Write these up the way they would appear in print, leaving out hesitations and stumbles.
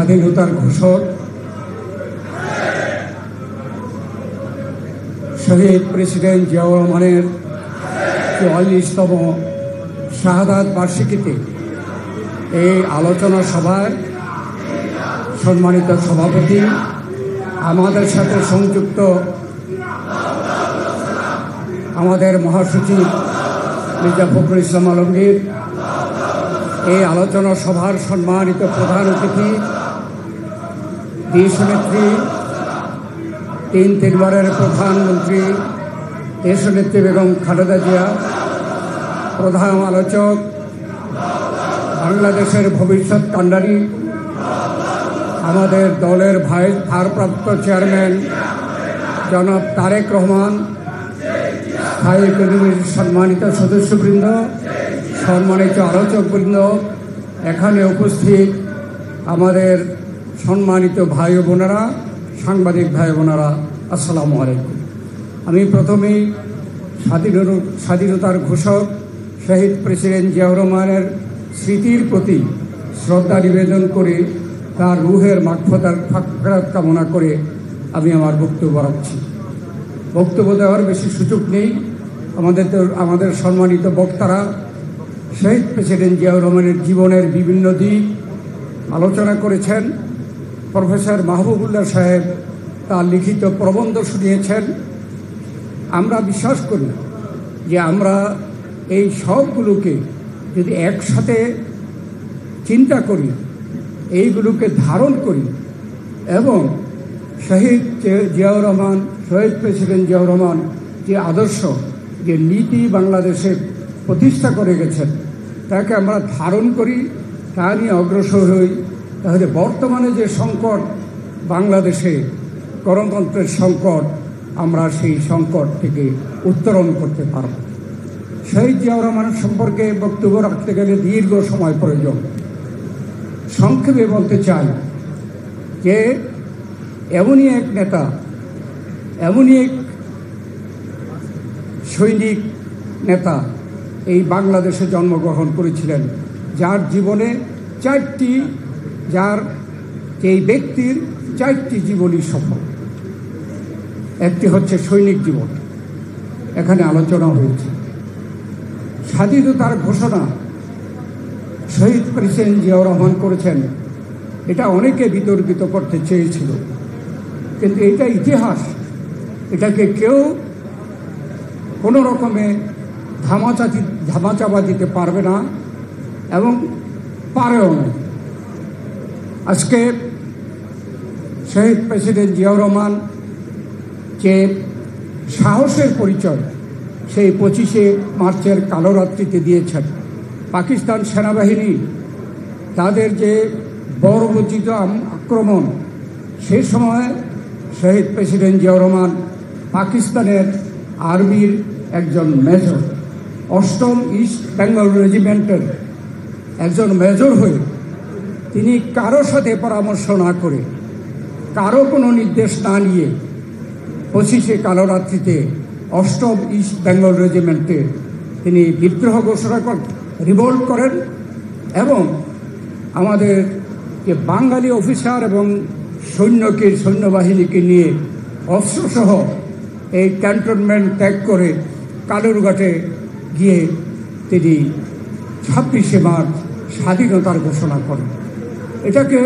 স্বাধীনতার ঘোষক শহীদ প্রেসিডেন্ট জিয়াউর রহমানের ৪৪তম শাহাদাত বার্ষিকীতে এই আলোচনা সভায় সম্মানিত সভাপতি, আমাদের সাথে সংযুক্ত আমাদের মহাসচিব মির্জা ফখরুল ইসলাম আলমগীর, এই আলোচনা সভার সম্মানিত প্রধান অতিথি দেশনেত্রী, তিনবারের প্রধানমন্ত্রী দেশনেত্রী বেগম খালেদা জিয়া, প্রধান আলোচক বাংলাদেশের ভবিষ্যৎ কাণ্ডারি আমাদের দলের ভারপ্রাপ্ত চেয়ারম্যান জনাব তারেক রহমান, স্থায়ী কমিটির সম্মানিত সদস্যবৃন্দ, সম্মানিত আলোচকবৃন্দ, এখানে উপস্থিত আমাদের সম্মানিত ভাই বোনেরা, সাংবাদিক ভাই বোনেরা, আসসালামু আলাইকুম। আমি প্রথমেই স্বাধীনতার ঘোষক শহীদ প্রেসিডেন্ট জিয়াউর রহমানের স্মৃতির প্রতি শ্রদ্ধা নিবেদন করে তার রুহের মাগফিরাত কামনা করে আমি আমার বক্তব্য রাখছি। বক্তব্য দেওয়ার বেশি সুযোগ নেই। আমাদের সম্মানিত বক্তারা শহীদ প্রেসিডেন্ট জিয়াউর রহমানের জীবনের বিভিন্ন দিক আলোচনা করেছেন। প্রফেসর মাহবুবুল্লাহ সাহেব তার লিখিত প্রবন্ধ শুনিয়েছেন। আমরা বিশ্বাস করি যে আমরা এই সবগুলোকে যদি একসাথে চিন্তা করি, এইগুলোকে ধারণ করি এবং শহীদ জিয়াউর রহমান, শহীদ প্রেসিডেন্ট জিয়াউর রহমান যে আদর্শ, যে নীতি বাংলাদেশে প্রতিষ্ঠা করে গেছেন, তাকে আমরা ধারণ করি, তা নিয়ে অগ্রসর হই, তাহলে বর্তমানে যে সংকট বাংলাদেশে, গণতন্ত্রের সংকট, আমরা সেই সংকট থেকে উত্তরণ করতে পারব। শহীদ জিয়াউর রহমানের সম্পর্কে বক্তব্য রাখতে গেলে দীর্ঘ সময় প্রয়োজন। সংক্ষেপে বলতে চাই যে এমনই এক নেতা, এমনই এক সৈনিক নেতা এই বাংলাদেশে জন্মগ্রহণ করেছিলেন, যার জীবনে এই ব্যক্তির 4টি জীবনই সফল। একটি হচ্ছে সৈনিক জীবন, এখানে আলোচনা হয়েছে। স্বাধীনতার ঘোষণা শহীদ প্রেসিডেন্ট জিয়াউর রহমান করেছেন, এটা অনেকে বিতর্কিত করতে চেয়েছিল, কিন্তু এটা ইতিহাস, এটাকে কেউ কোনো রকমে ধামাচাপা দিতে পারবে না এবং পারেও না। আজকে শহীদ প্রেসিডেন্ট জিয়াউর রহমান যে সাহসের পরিচয় সেই 25শে মার্চের কালো রাত্রিতে দিয়েছেন। পাকিস্তান সেনাবাহিনী তাদের যে বর্বরোচিত আক্রমণ, সেই সময় শহীদ প্রেসিডেন্ট জিয়াউর রহমান পাকিস্তানের আর্মির একজন মেজর, 8ম ইস্ট বেঙ্গল রেজিমেন্টের একজন মেজর হয়ে তিনি কারো সাথে পরামর্শ না করে, কারো কোনো নির্দেশ না নিয়ে 25শে কালো রাত্রিতে 8ম ইস্ট বেঙ্গল রেজিমেন্টে তিনি বিদ্রোহ ঘোষণা করেন, রিভোল্ট করেন এবং আমাদের যে বাঙালি অফিসার এবং সৈন্যবাহিনীকে নিয়ে অস্ত্রসহ এই ক্যান্টনমেন্ট ত্যাগ করে কালুরঘাটে গিয়ে তিনি 26শে মার্চ স্বাধীনতার ঘোষণা করেন। এটাকে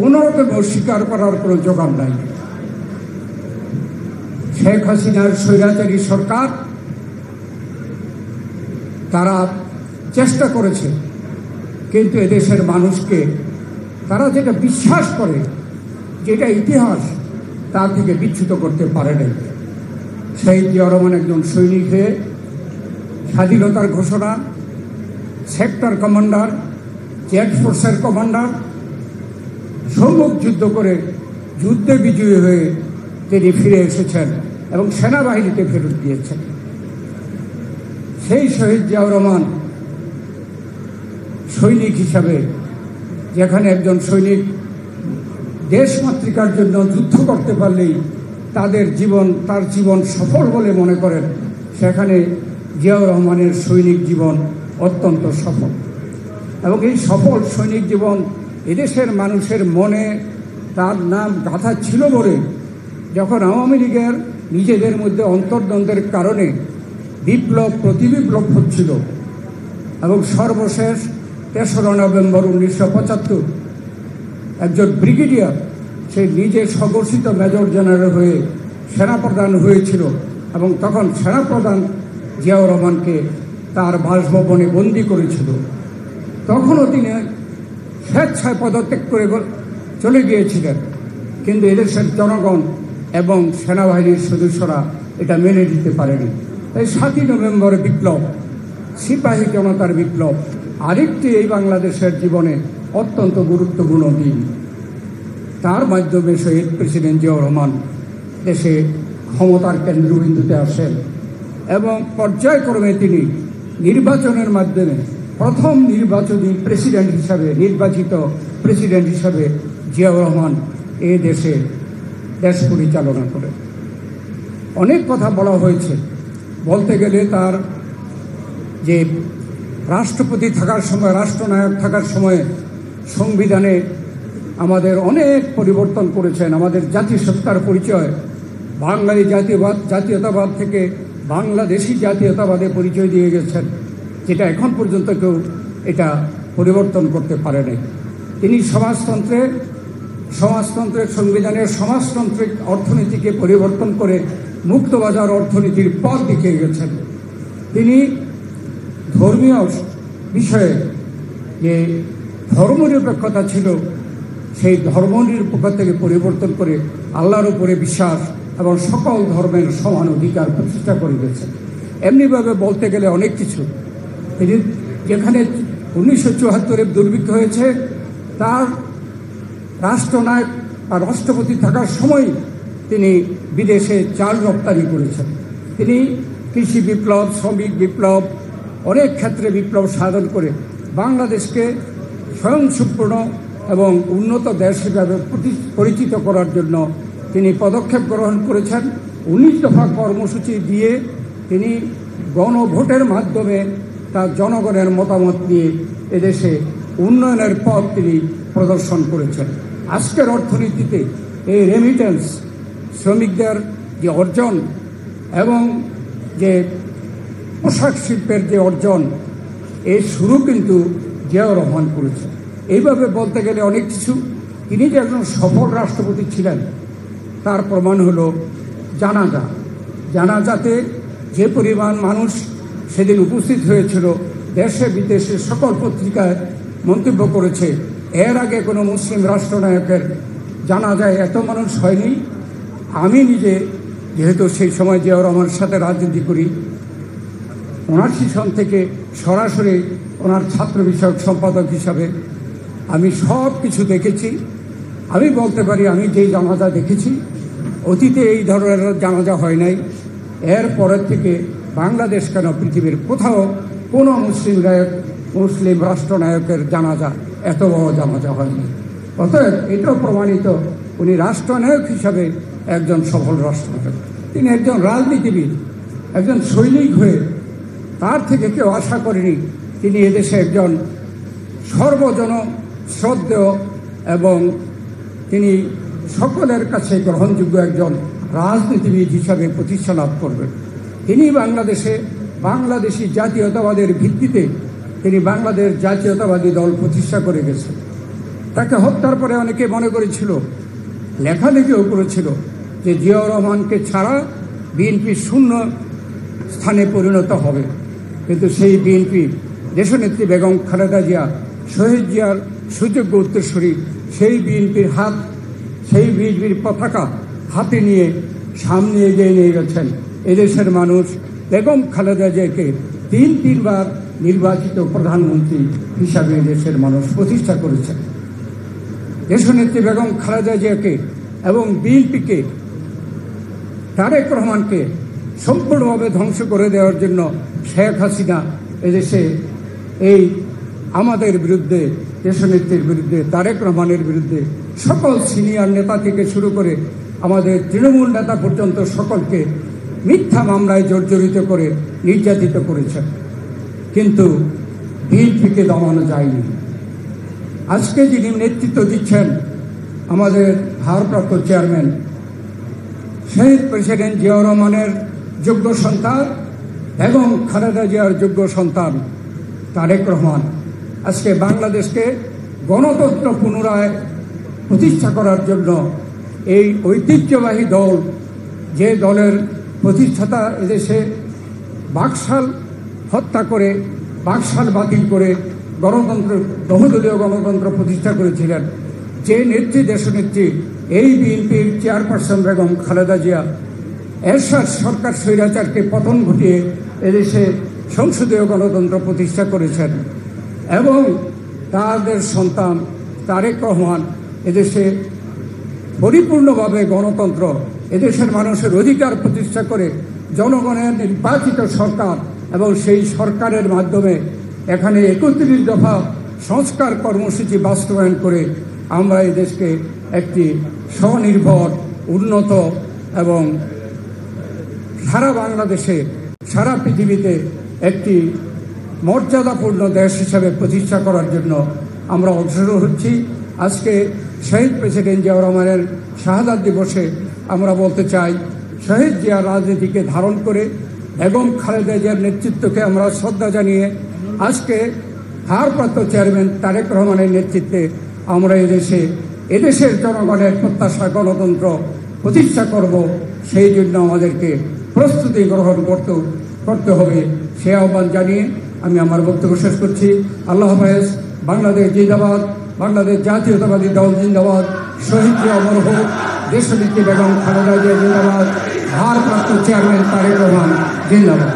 কোনো রকম অস্বীকার করার কোনো যোগান নাই। শেখ হাসিনার স্বৈরাচারী সরকার তারা চেষ্টা করেছে, কিন্তু এদেশের মানুষকে তারা যেটা বিশ্বাস করে, যেটা ইতিহাস, তা থেকে বিচ্যুত করতে পারে নাই। শহীদ জিয়াউর রহমান একজন সৈনিক হয়ে স্বাধীনতার ঘোষণা, সেক্টর কমান্ডার, জেড ফোর্সের কমান্ডার, সম্মুখ যুদ্ধ করে যুদ্ধে বিজয়ী হয়ে তিনি ফিরে এসেছেন এবং সেনাবাহিনীতে ফেরত দিয়েছেন। সেই শহীদ জিয়াউর রহমান সৈনিক হিসাবে, যেখানে একজন সৈনিক দেশমাতৃকার জন্য যুদ্ধ করতে পারলেই তার জীবন সফল বলে মনে করেন, সেখানে জিয়াউর রহমানের সৈনিক জীবন অত্যন্ত সফল। এবং এই সফল সৈনিক জীবন এদেশের মানুষের মনে তার নাম গাঁথা ছিল বলে যখন আওয়ামী লীগের নিজেদের মধ্যে অন্তর্দ্বন্দ্বের কারণে বিপ্লব প্রতিবিপ্লব হচ্ছিল এবং সর্বশেষ ৩রা নভেম্বর ১৯৭৫ একজন ব্রিগেডিয়ার সে নিজে স্বঘোষিত মেজর জেনারেল হয়ে সেনাপ্রধান হয়েছিল এবং তখন সেনাপ্রধান জিয়াউর রহমানকে তার বাসভবনে বন্দী করেছিল। তখনও তিনি স্বেচ্ছায় পদত্যাগ করে চলে গিয়েছিলেন, কিন্তু এদেশের জনগণ এবং সেনাবাহিনীর সদস্যরা এটা মেনে নিতে পারেনি। তাই ৭ই নভেম্বর বিপ্লব, সিপাহী জনতার বিপ্লব আরেকটি এই বাংলাদেশের জীবনে অত্যন্ত গুরুত্বপূর্ণ দিন। তার মাধ্যমে শহীদ প্রেসিডেন্ট জিয়াউর রহমান দেশে ক্ষমতার কেন্দ্রবিন্দুতে আসেন এবং পর্যায়ক্রমে তিনি নির্বাচনের মাধ্যমে প্রথম নির্বাচিত প্রেসিডেন্ট হিসাবে জিয়াউর রহমান এই দেশ পরিচালনা করেন। অনেক কথা বলা হয়েছে, বলতে গেলে তার যে রাষ্ট্রপতি থাকার সময়, রাষ্ট্রনায়ক থাকার সময়ে সংবিধানে আমাদের অনেক পরিবর্তন করেছেন। আমাদের জাতিসত্তার পরিচয় বাঙালি জাতীয়তাবাদ থেকে বাংলাদেশি জাতীয়তাবাদে পরিচয় দিয়ে গেছেন, যেটা এখন পর্যন্ত কেউ এটা পরিবর্তন করতে পারে নাই। তিনি সমাজতন্ত্রের সংবিধানের সমাজতান্ত্রিক অর্থনীতিকে পরিবর্তন করে মুক্তবাজার অর্থনীতির পথ দেখিয়ে গেছেন। তিনি ধর্মীয় বিষয়ে যে ধর্মনিরপেক্ষতা ছিল সেই ধর্মনিরপেক্ষতা থেকে পরিবর্তন করে আল্লাহর উপরে বিশ্বাস এবং সকল ধর্মের সমান অধিকার প্রতিষ্ঠা করে গেছেন। এমনিভাবে বলতে গেলে অনেক কিছু। তিনি যেখানে ১৯৭৪ দুর্ভিক্ষ হয়েছে, তার রাষ্ট্রনায়ক আর রাষ্ট্রপতি থাকার সময় তিনি বিদেশে চাল রপ্তানি করেছেন। তিনি কৃষি বিপ্লব, শ্রমিক বিপ্লব, অনেক ক্ষেত্রে বিপ্লব সাধন করে বাংলাদেশকে স্বয়ংসম্পূর্ণ এবং উন্নত দেশ হিসাবে পরিচিত করার জন্য তিনি পদক্ষেপ গ্রহণ করেছেন। ১৯ দফা কর্মসূচি দিয়ে তিনি গণভোটের মাধ্যমে তার জনগণের মতামত নিয়ে এদেশে উন্নয়নের পথ তিনি প্রদর্শন করেছেন। আজকের অর্থনীতিতে এই রেমিটেন্স, শ্রমিকদের যে অর্জন এবং যে পোশাক শিল্পের যে অর্জন, এর শুরু কিন্তু জিয়াউর রহমান করেছেন। এইভাবে বলতে গেলে অনেক কিছু। তিনি যে একজন সফল রাষ্ট্রপতি ছিলেন তার প্রমাণ হলো জানাজাতে যে পরিমাণ মানুষ সেদিন উপস্থিত হয়েছিল, দেশে বিদেশে সকল পত্রিকায় মন্তব্য করেছে এর আগে কোনো মুসলিম রাষ্ট্রনায়কের জানাজায় এত মানুষ হয়নি। আমি নিজে যেহেতু সেই সময় জিয়াউর রহমানের সাথে রাজনীতি করি, ৭৯ সন থেকে সরাসরি ওনার ছাত্র বিষয়ক সম্পাদক হিসাবে আমি সব কিছু দেখেছি। আমি বলতে পারি আমি যেই জানাজা দেখেছি, অতীতে এই ধরনের জানাজা হয় নাই। এর পরের থেকে বাংলাদেশ কেন পৃথিবীর কোথাও কোনো মুসলিম রাষ্ট্রনায়কের জানাজা এত বড় জানাজা হয়নি। অতএব এটাও প্রমাণিত উনি রাষ্ট্রনায়ক হিসাবে একজন সফল রাষ্ট্রনায়ক। তিনি একজন রাজনীতিবিদ, একজন সৈনিক হয়ে তার থেকে কেউ আশা করেনি তিনি এদেশে একজন সর্বজন শ্রদ্ধেয় এবং তিনি সকলের কাছে গ্রহণযোগ্য একজন রাজনীতিবিদ হিসাবে প্রতিষ্ঠা লাভ করবেন। তিনি বাংলাদেশি জাতীয়তাবাদের ভিত্তিতে তিনি বাংলাদেশ জাতীয়তাবাদী দল প্রতিষ্ঠা করে গেছেন। তাকে হত্যার পরে অনেকে মনে করেছিল, লেখালেখিও করেছিল যে জিয়াউর রহমানকে ছাড়া বিএনপি শূন্য স্থানে পরিণত হবে। কিন্তু সেই বিএনপি দেশনেত্রী বেগম খালেদা জিয়া, শহীদ জিয়ার সুযোগ্য উত্তরসূরি, সেই বিএনপির পতাকা হাতে নিয়ে সামনে এগিয়ে নিয়ে গেছেন। এদেশের মানুষ বেগম খালেদা জিয়াকে তিনবার নির্বাচিত প্রধানমন্ত্রী হিসাবে দেশের মানুষ প্রতিষ্ঠা করেছেন। দেশনেত্রী বেগম খালেদা জিয়াকে এবং বিএনপিকে, তারেক রহমানকে সম্পূর্ণভাবে ধ্বংস করে দেওয়ার জন্য শেখ হাসিনা এদেশে এই আমাদের বিরুদ্ধে, দেশনেত্রীর বিরুদ্ধে, তারেক রহমানের বিরুদ্ধে সকল সিনিয়র নেতা থেকে শুরু করে আমাদের তৃণমূল নেতা পর্যন্ত সকলকে মিথ্যা মামলায় জর্জরিত করে নির্যাতিত করেছেন। কিন্তু বিএনপিকে দমানো যায়নি। আজকে যিনি নেতৃত্ব দিচ্ছেন আমাদের ভারপ্রাপ্ত চেয়ারম্যান শহীদ প্রেসিডেন্ট জিয়াউর রহমানের যোগ্য সন্তান এবং খালেদা জিয়ার যোগ্য সন্তান তারেক রহমান আজকে বাংলাদেশকে গণতন্ত্র পুনরায় প্রতিষ্ঠা করার জন্য এই ঐতিহ্যবাহী দল, যে দলের প্রতিষ্ঠাতা এদেশে বাকশাল হত্যা করে, বাকশাল বাতিল করে গণতন্ত্র, বহুদলীয় গণতন্ত্র প্রতিষ্ঠা করেছিলেন, যে নেত্রী, দেশনেত্রী এই বিএনপির চেয়ারপারসন বেগম খালেদা জিয়া এরশাদ সরকার স্বৈরাচারকে পতন ঘটিয়ে এদেশে সংসদীয় গণতন্ত্র প্রতিষ্ঠা করেছেন এবং তাদের সন্তান তারেক রহমান এদেশে পরিপূর্ণভাবে গণতন্ত্র, এদেশের মানুষের অধিকার প্রতিষ্ঠা করে জনগণের নির্বাচিত সরকার এবং সেই সরকারের মাধ্যমে এখানে ৩১ দফা সংস্কার কর্মসূচি বাস্তবায়ন করে আমরা এই দেশকে একটি স্বনির্ভর, উন্নত এবং সারা বাংলাদেশে, সারা পৃথিবীতে একটি মর্যাদাপূর্ণ দেশ হিসাবে প্রতিষ্ঠা করার জন্য আমরা অগ্রসর হচ্ছি। আজকে শহীদ প্রেসিডেন্ট জিয়াউর রহমানের শাহাদাত দিবসে আমরা বলতে চাই, শহীদ জিয়ার রাজনীতিকে ধারণ করে বেগম খালেদা জিয়ার নেতৃত্বকে আমরা শ্রদ্ধা জানিয়ে আজকে ভারপ্রাপ্ত চেয়ারম্যান তারেক রহমানের নেতৃত্বে আমরা এদেশের জনগণের প্রত্যাশা গণতন্ত্র প্রতিষ্ঠা করব। সেই জন্য আমাদেরকে প্রস্তুতি গ্রহণ করতে হবে, সে আহ্বান জানিয়ে আমি আমার বক্তব্য শেষ করছি। আল্লাহ হাফেজ। বাংলাদেশ জিন্দাবাদ, বাংলাদেশ জাতীয়তাবাদী দল জিন্দাবাদ, শহীদ জিয়া অমর হোক, দেশনেত্রী বেগম খালেদা জিয়া জিন্দাবাদ, ভারপ্রাপ্ত চেয়ারম্যান তারেক রহমান জিন্দাবাদ।